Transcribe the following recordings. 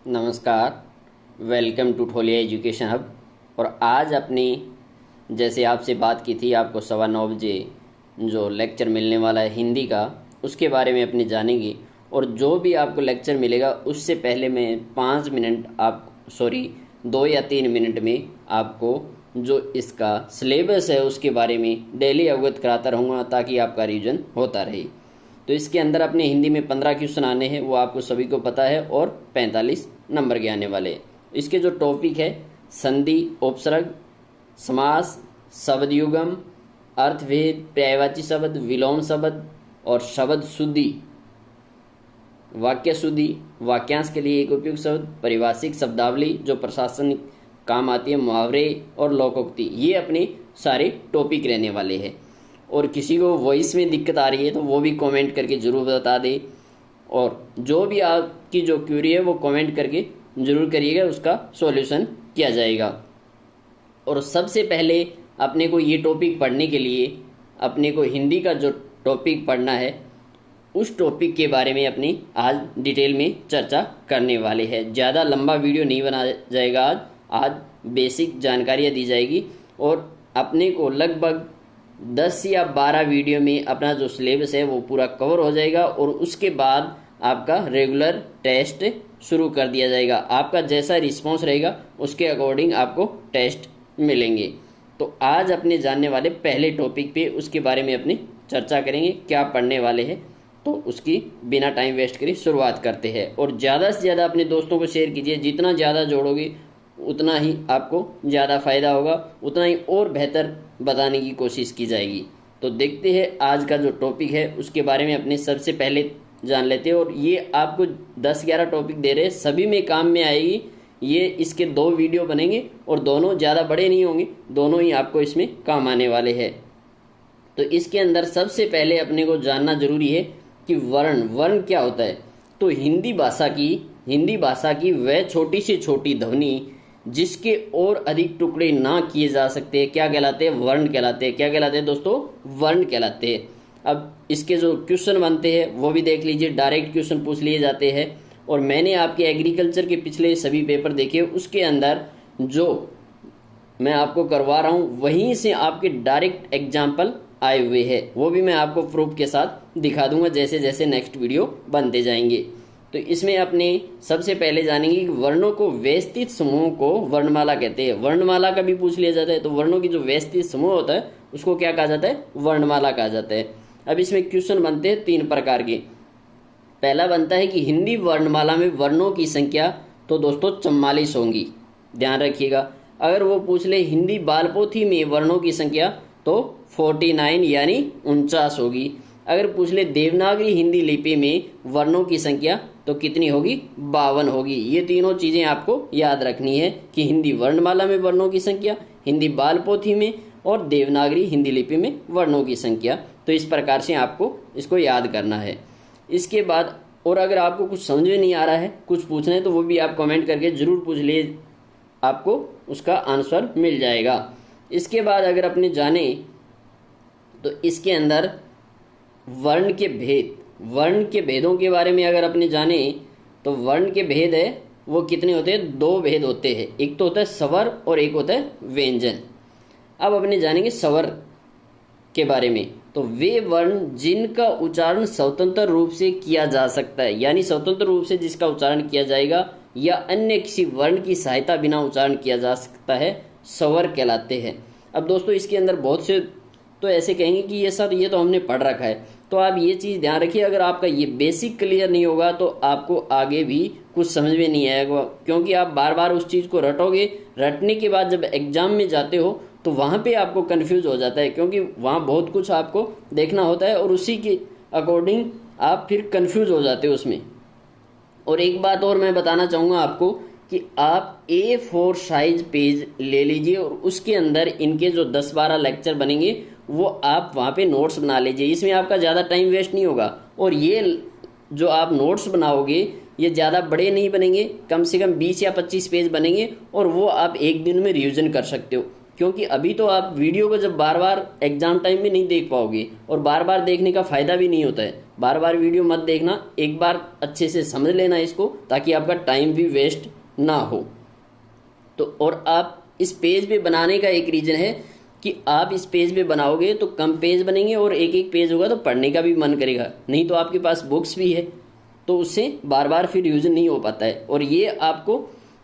नमस्कार। Welcome to Tholiya education hub. और आज अपनी जैसे आपसे बात की थी, आपको 9:15 बजे जो लेक्चर मिलने वाला है हिंदी का, उसके बारे में अपने जानेंगे। और जो भी आपको लेक्चर मिलेगा उससे पहले मैं 5 मिनट आप 2 या 3 मिनट में आपको जो इसका सिलेबस है उसके बारे में डेली अवगत कराता रहूँगा, ताकि आपका रिवीजन होता रहे। तो इसके अंदर अपने हिंदी में 15 क्वेश्चन आने हैं, वो आपको सभी को पता है, और 45 नंबर के आने वाले हैं। इसके जो टॉपिक है, संधि, उपसर्ग, समास, शब्द युगम, अर्थभेद, पर्यायवाची शब्द, विलोम शब्द और शब्द शुद्धि, वाक्य शुद्धि, वाक्यांश के लिए एक उपयुक्त शब्द, परिभाषिक शब्दावली जो प्रशासनिक काम आती है, मुहावरे और लोकोक्ति, ये अपने सारे टॉपिक रहने वाले हैं। और किसी को वॉइस में दिक्कत आ रही है तो वो भी कमेंट करके ज़रूर बता दे, और जो भी आपकी जो क्वेरी है वो कमेंट करके ज़रूर करिएगा, उसका सॉल्यूशन किया जाएगा। और सबसे पहले अपने को ये टॉपिक पढ़ने के लिए अपने को हिंदी का जो टॉपिक पढ़ना है, उस टॉपिक के बारे में अपनी आज डिटेल में चर्चा करने वाले हैं। ज़्यादा लंबा वीडियो नहीं बनाया जाएगा। आज बेसिक जानकारियाँ दी जाएगी, और अपने को लगभग 10 या 12 वीडियो में अपना जो सिलेबस है वो पूरा कवर हो जाएगा। और उसके बाद आपका रेगुलर टेस्ट शुरू कर दिया जाएगा। आपका जैसा रिस्पांस रहेगा उसके अकॉर्डिंग आपको टेस्ट मिलेंगे। तो आज अपने जानने वाले पहले टॉपिक पे उसके बारे में अपनी चर्चा करेंगे, क्या पढ़ने वाले हैं। तो उसकी बिना टाइम वेस्ट करे शुरुआत करते हैं। और ज़्यादा से ज़्यादा अपने दोस्तों को शेयर कीजिए। जितना ज़्यादा जोड़ोगे उतना ही आपको ज़्यादा फ़ायदा होगा, उतना ही और बेहतर बताने की कोशिश की जाएगी। तो देखते हैं आज का जो टॉपिक है उसके बारे में अपने सबसे पहले जान लेते हैं। और ये आपको 10-11 टॉपिक दे रहे हैं, सभी में काम में आएगी। ये इसके 2 वीडियो बनेंगे और दोनों ज़्यादा बड़े नहीं होंगे, दोनों ही आपको इसमें काम आने वाले हैं। तो इसके अंदर सबसे पहले अपने को जानना जरूरी है कि वर्ण क्या होता है। तो हिंदी भाषा की वह छोटी से छोटी ध्वनि जिसके और अधिक टुकड़े ना किए जा सकते, क्या कहलाते हैं? वर्ण कहलाते हैं। क्या कहलाते हैं दोस्तों? वर्ण कहलाते हैं। अब इसके जो क्वेश्चन बनते हैं वो भी देख लीजिए। डायरेक्ट क्वेश्चन पूछ लिए जाते हैं, और मैंने आपके एग्रीकल्चर के पिछले सभी पेपर देखे, उसके अंदर जो मैं आपको करवा रहा हूँ वहीं से आपके डायरेक्ट एग्जाम्पल आए हुए हैं। वो भी मैं आपको प्रूफ के साथ दिखा दूंगा जैसे जैसे नेक्स्ट वीडियो बनते जाएंगे। तो इसमें अपने सबसे पहले जानेंगे कि वर्णों को व्यवस्थित समूह को वर्णमाला कहते हैं। वर्णमाला का भी पूछ लिया जाता है। तो वर्णों की जो व्यवस्थित समूह होता है उसको क्या कहा जाता है? वर्णमाला कहा जाता है। अब इसमें क्वेश्चन बनते हैं 3 प्रकार के। पहला बनता है कि हिंदी वर्णमाला में वर्णों की संख्या तो दोस्तों 44 होंगी, ध्यान रखिएगा। अगर वो पूछ ले हिंदी बालपोथी में वर्णों की संख्या तो 49 यानी 49 होगी। अगर पूछ ले देवनागरी हिंदी लिपि में वर्णों की संख्या तो कितनी होगी? 52 होगी। ये तीनों चीजें आपको याद रखनी है कि हिंदी वर्णमाला में वर्णों की संख्या, हिंदी बालपोथी में और देवनागरी हिंदी लिपि में वर्णों की संख्या। तो इस प्रकार से आपको इसको याद करना है। इसके बाद और अगर आपको कुछ समझ में नहीं आ रहा है, कुछ पूछना है, तो वो भी आप कमेंट करके जरूर पूछ लिए, आपको उसका आंसर मिल जाएगा। इसके बाद अगर अपने जाने तो इसके अंदर वर्ण के भेदों के बारे में अगर अपने जाने तो वर्ण के भेद है वो कितने होते हैं? 2 भेद होते हैं। एक तो होता है स्वर और एक होता है व्यंजन। अब अपने जानेंगे स्वर के बारे में। तो वे वर्ण जिनका उच्चारण स्वतंत्र रूप से किया जा सकता है, यानी स्वतंत्र रूप से जिसका उच्चारण किया जाएगा या अन्य किसी वर्ण की सहायता बिना उच्चारण किया जा सकता है, स्वर कहलाते हैं। अब दोस्तों इसके अंदर बहुत से तो ऐसे कहेंगे कि ये सर ये तो हमने पढ़ रखा है। तो आप ये चीज़ ध्यान रखिए, अगर आपका ये बेसिक क्लियर नहीं होगा तो आपको आगे भी कुछ समझ में नहीं आएगा, क्योंकि आप बार बार उस चीज़ को रटोगे। रटने के बाद जब एग्जाम में जाते हो तो वहाँ पे आपको कंफ्यूज हो जाता है, क्योंकि वहाँ बहुत कुछ आपको देखना होता है और उसी के अकॉर्डिंग आप फिर कंफ्यूज हो जाते हो उसमें। और एक बात और मैं बताना चाहूँगा आपको कि आप A4 साइज पेज ले लीजिए और उसके अंदर इनके जो 10-12 लेक्चर बनेंगे वो आप वहाँ पे नोट्स बना लीजिए। इसमें आपका ज़्यादा टाइम वेस्ट नहीं होगा। और ये जो आप नोट्स बनाओगे ये ज़्यादा बड़े नहीं बनेंगे, कम से कम 20 या 25 पेज बनेंगे, और वो आप एक दिन में रिवीजन कर सकते हो। क्योंकि अभी तो आप वीडियो को जब बार बार एग्जाम टाइम में नहीं देख पाओगे, और बार बार देखने का फायदा भी नहीं होता है। बार बार वीडियो मत देखना, एक बार अच्छे से समझ लेना इसको, ताकि आपका टाइम भी वेस्ट ना हो। तो और आप इस पेज पे बनाने का एक रीजन है कि आप इस पेज पे बनाओगे तो कम पेज बनेंगे, और एक एक पेज होगा तो पढ़ने का भी मन करेगा। नहीं तो आपके पास बुक्स भी है तो उससे बार बार फिर रिविजन नहीं हो पाता है, और ये आपको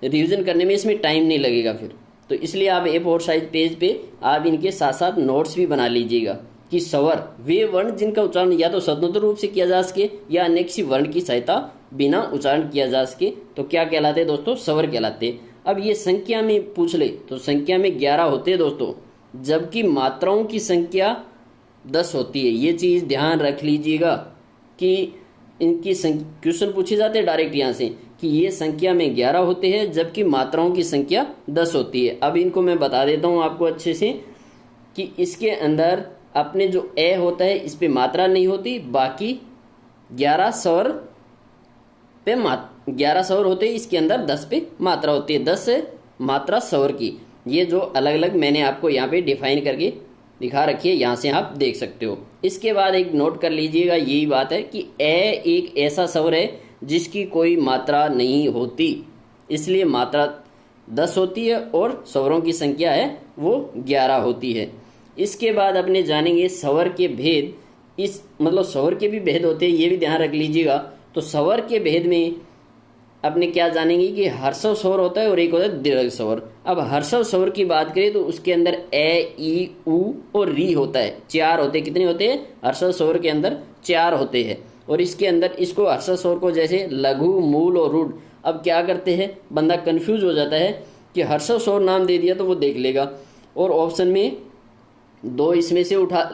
रिविजन करने में इसमें टाइम नहीं लगेगा फिर। तो इसलिए आप A4 साइज पेज पे आप इनके साथ साथ नोट्स भी बना लीजिएगा कि स्वर वे वर्ण जिनका उच्चारण या तो स्वतंत्र रूप से किया जा सके या अन्य किसी वर्ण की सहायता बिना उच्चारण किया जा सके तो क्या कहलाते हैं दोस्तों? स्वर कहलाते हैं। अब ये संख्या में पूछ ले तो संख्या में 11 होते हैं दोस्तों, जबकि मात्राओं की संख्या 10 होती है। ये चीज ध्यान रख लीजिएगा कि इनकी क्वेश्चन पूछे जाते हैं डायरेक्ट यहाँ से कि ये संख्या में 11 होते हैं जबकि मात्राओं की संख्या 10 होती है। अब इनको मैं बता देता हूँ आपको अच्छे से कि इसके अंदर अपने जो ए होता है इस पे मात्रा नहीं होती, बाकी 11 स्वर पे 11 स्वर होते हैं, इसके अंदर 10 पे मात्रा होती है, 10 है मात्रा स्वर की। ये जो अलग अलग मैंने आपको यहाँ पे डिफाइन करके दिखा रखी है, यहाँ से आप देख सकते हो। इसके बाद एक नोट कर लीजिएगा, यही बात है कि ए एक ऐसा स्वर है जिसकी कोई मात्रा नहीं होती, इसलिए मात्रा 10 होती है और स्वरों की संख्या है वो 11 होती है। इसके बाद अपने जानेंगे स्वर के भेद। इस मतलब स्वर के भी भेद होते हैं, ये भी ध्यान रख लीजिएगा। तो स्वर के भेद में अपने क्या जानेंगे कि हर्षव स्वर होता है और एक होता है दीर्घ स्वर। अब हर्षव स्वर की बात करें तो उसके अंदर ए, ई, उ और री होता है, 4 होते हैं। कितने होते हैं? हर्षव स्वर के अंदर 4 होते हैं। और इसके अंदर इसको हर्षव स्वर को जैसे लघु, मूल और रूढ़। अब क्या करते हैं, बंदा कंफ्यूज हो जाता है कि हर्षव स्वर नाम दे दिया तो वो देख लेगा, और ऑप्शन में 2 इसमें से उठा,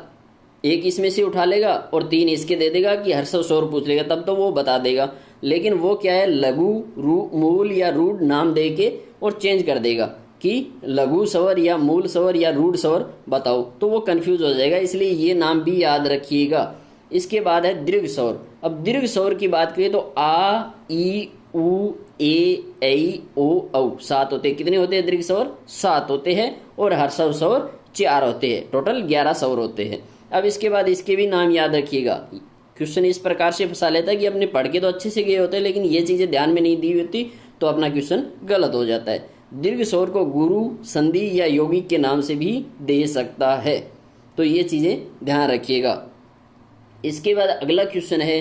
1 इसमें से उठा लेगा और 3 इसके दे देगा कि हर्षव स्वर पूछ लेगा, तब तो वो बता देगा। लेकिन वो क्या है, लघु, मूल या रूढ़ नाम दे के और चेंज कर देगा कि लघु स्वर या मूल स्वर या रूढ़ स्वर बताओ, तो वो कंफ्यूज हो जाएगा। इसलिए ये नाम भी याद रखिएगा। इसके बाद है दीर्घ स्वर। अब दीर्घ स्वर की बात करें तो आ, ई, उ, ए, ऐ, ओ, औ 7 होते हैं। कितने होते हैं दीर्घ स्वर? 7 होते हैं। और हर्षव स्वर 4 होते हैं। टोटल 11 स्वर होते हैं। अब इसके बाद इसके भी नाम याद रखिएगा। क्वेश्चन इस प्रकार से फंसा लेता है कि अपने पढ़ के तो अच्छे से गए होते हैं, लेकिन ये चीजें ध्यान में नहीं दी होती तो अपना क्वेश्चन गलत हो जाता है। दीर्घ स्वर को गुरु, संधि या यौगिक के नाम से भी दे सकता है, तो ये चीजें ध्यान रखिएगा। इसके बाद अगला क्वेश्चन है,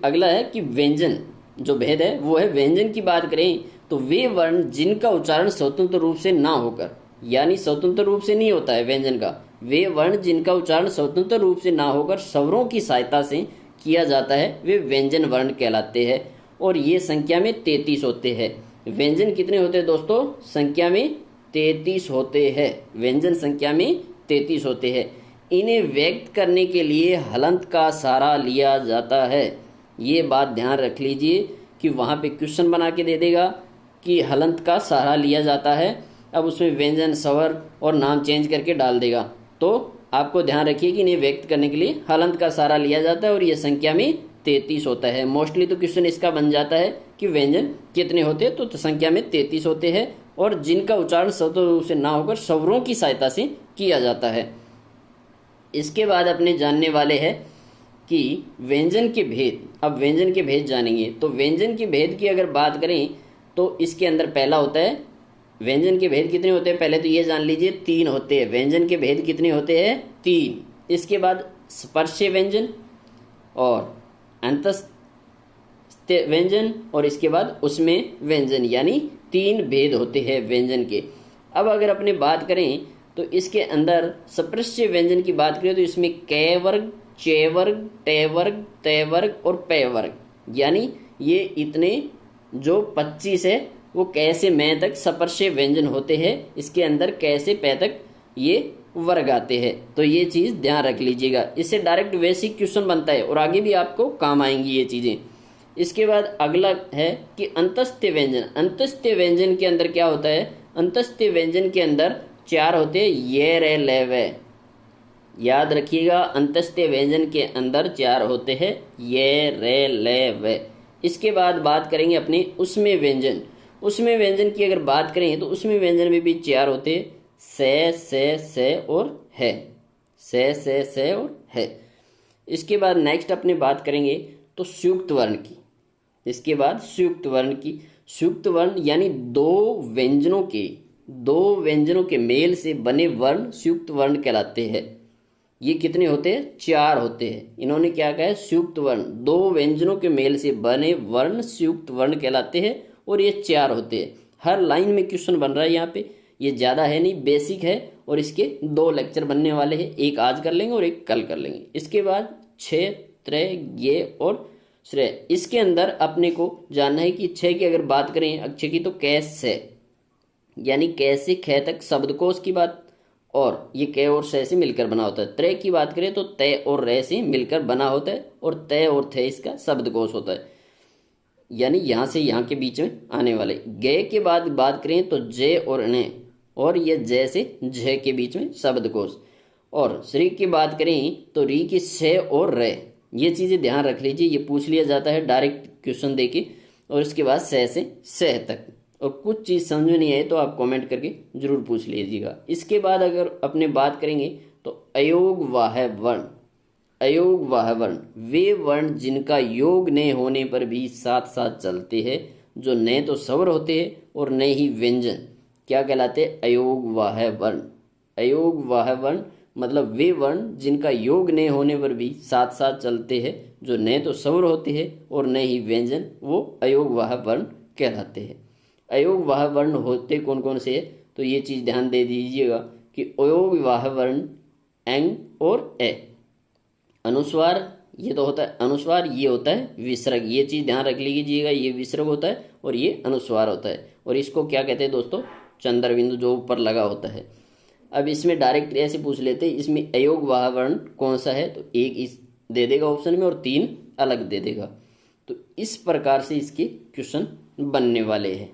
अगला है कि व्यंजन जो भेद है वो है। व्यंजन की बात करें तो वे वर्ण जिनका उच्चारण स्वतंत्र रूप से ना होकर, यानी स्वतंत्र रूप से नहीं होता है व्यंजन का, वे वर्ण जिनका उच्चारण स्वतंत्र रूप से ना होकर स्वरों की सहायता से किया जाता है वे व्यंजन वर्ण कहलाते हैं। और ये संख्या में 33 होते हैं। व्यंजन कितने होते हैं दोस्तों? संख्या में 33 होते हैं। व्यंजन संख्या में 33 होते हैं। इन्हें व्यक्त करने के लिए हलंत का सहारा लिया जाता है। ये बात ध्यान रख लीजिए कि वहाँ पे क्वेश्चन बना के दे देगा कि हलंत का सहारा लिया जाता है। अब उसमें व्यंजन, स्वर और नाम चेंज करके डाल देगा, तो आपको ध्यान रखिए कि इन्हें व्यक्त करने के लिए हलंत का सहारा लिया जाता है, और ये संख्या में 33 होता है। मोस्टली तो क्वेश्चन इसका बन जाता है कि व्यंजन कितने होते हैं, तो संख्या में 33 होते हैं, और जिनका उच्चारण स्वतंत्र रूप से ना होकर स्वरों की सहायता से किया जाता है। इसके बाद अपने जानने वाले हैं कि व्यंजन के भेद। अब व्यंजन के भेद जानेंगे। तो व्यंजन के भेद की अगर बात करें तो इसके अंदर पहला होता है, व्यंजन के भेद कितने होते हैं पहले तो ये जान लीजिए, 3 होते हैं। व्यंजन के भेद कितने होते हैं? 3। इसके बाद स्पर्श व्यंजन और अंतस्थ व्यंजन, और इसके बाद उसमें व्यंजन, यानी 3 भेद होते हैं व्यंजन के। अब अगर अपने बात करें तो इसके अंदर स्पर्श व्यंजन की बात करें तो इसमें कै वर्ग, चे वर्ग, टे वर्ग, ते वर्ग और पे वर्ग, यानी ये इतने जो 25 है वो कैसे मैं तक स्पर्श व्यंजन होते हैं। इसके अंदर कैसे पे तक ये वर्ग आते हैं, तो ये चीज ध्यान रख लीजिएगा। इससे डायरेक्ट बेसिक क्वेश्चन बनता है और आगे भी आपको काम आएंगी ये चीजें। इसके बाद अगला है कि अंतस्थ व्यंजन। अंतस्थ व्यंजन के अंदर क्या होता है? अंतस्थ व्यंजन के अंदर 4 होते हैं, ये, रे, ले, वे। याद रखिएगा, अंतस्थ व्यंजन के अंदर 4 होते हैं, ये, रे, ले, वे। इसके बाद बात करेंगे अपने उसमें व्यंजन। उसमें व्यंजन की अगर बात करें तो उसमें व्यंजन में भी 4 होते हैं, से और है, से और है। इसके बाद नेक्स्ट अपने बात करेंगे तो संयुक्त वर्ण की। इसके बाद संयुक्त वर्ण की। संयुक्त वर्ण यानी दो व्यंजनों के मेल से बने वर्ण संयुक्त वर्ण कहलाते हैं। ये कितने होते हैं? 4 होते हैं। इन्होंने क्या कहा है? संयुक्त वर्ण, दो व्यंजनों के मेल से बने वर्ण संयुक्त वर्ण कहलाते हैं और ये 4 होते हैं। हर लाइन में क्वेश्चन बन रहा है यहाँ पे, ये ज्यादा है नहीं, बेसिक है। और इसके 2 लेक्चर बनने वाले हैं, एक आज कर लेंगे और एक कल कर लेंगे। इसके बाद क्षय, त्रय, ज्ञेय और श्रेय। इसके अंदर अपने को जानना है कि क्षय की अगर बात करें अक्षय की, तो कैसे, यानी कैसे ख तक शब्दकोश की बात, और ये क और स से मिलकर बना होता है। त्रय की बात करें तो तय और रे से मिलकर बना होता है, और तय और थे इसका शब्दकोश होता है, यानी यहां से यहां के बीच में आने वाले। गे के बाद बात करें तो जय और ने, और ये जय से झ के बीच में शब्दकोश। और श्री की बात करें तो री की से और रे। ये चीजें ध्यान रख लीजिए, ये पूछ लिया जाता है डायरेक्ट क्वेश्चन देके। और इसके बाद से सह तक। और कुछ चीज समझ में नहीं आए तो आप कमेंट करके जरूर पूछ लीजिएगा। इसके बाद अगर अपने बात करेंगे तो अयोग वाह वर्ण। अयोग वाह वर्ण वे वर्ण जिनका योग न होने पर भी साथ साथ चलते हैं, जो न तो स्वर होते हैं और न ही व्यंजन, क्या कहलाते हैं? अयोग वाह वर्ण। अयोग वाह वर्ण मतलब वे वर्ण जिनका योग न होने पर भी साथ साथ चलते हैं, जो न तो स्वर होते हैं और न ही व्यंजन, वो अयोग वाह वर्ण कहलाते हैं। अयोग वाह वर्ण होते कौन कौन से है? तो ये चीज ध्यान दे दीजिएगा कि अयोग वाह वर्ण एंग और ए। अनुस्वार ये तो होता है अनुस्वार, ये होता है विसर्ग। ये चीज ध्यान रख लीजिएगा, ये विसर्ग होता है और ये अनुस्वार होता है। और इसको क्या कहते हैं दोस्तों? चंद्र बिंदु जो ऊपर लगा होता है। अब इसमें डायरेक्ट ऐसे पूछ लेते हैं, इसमें अयोग वाह वर्ण कौन सा है? तो एक इस दे देगा ऑप्शन में और 3 अलग दे देगा। तो इस प्रकार से इसके क्वेश्चन बनने वाले हैं।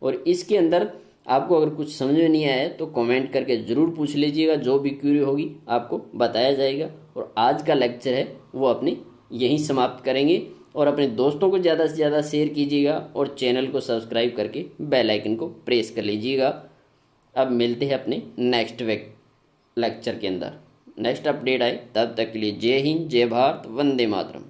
और इसके अंदर आपको अगर कुछ समझ में नहीं आया तो कमेंट करके जरूर पूछ लीजिएगा, जो भी क्यूरी होगी आपको बताया जाएगा। और आज का लेक्चर है वो अपने यहीं समाप्त करेंगे। और अपने दोस्तों को ज़्यादा से ज़्यादा शेयर कीजिएगा और चैनल को सब्सक्राइब करके बेल आइकन को प्रेस कर लीजिएगा। अब मिलते हैं अपने नेक्स्ट लेक्चर के अंदर, नेक्स्ट अपडेट आए। तब तक के लिए जय हिंद, जय भारत, वंदे मातरम।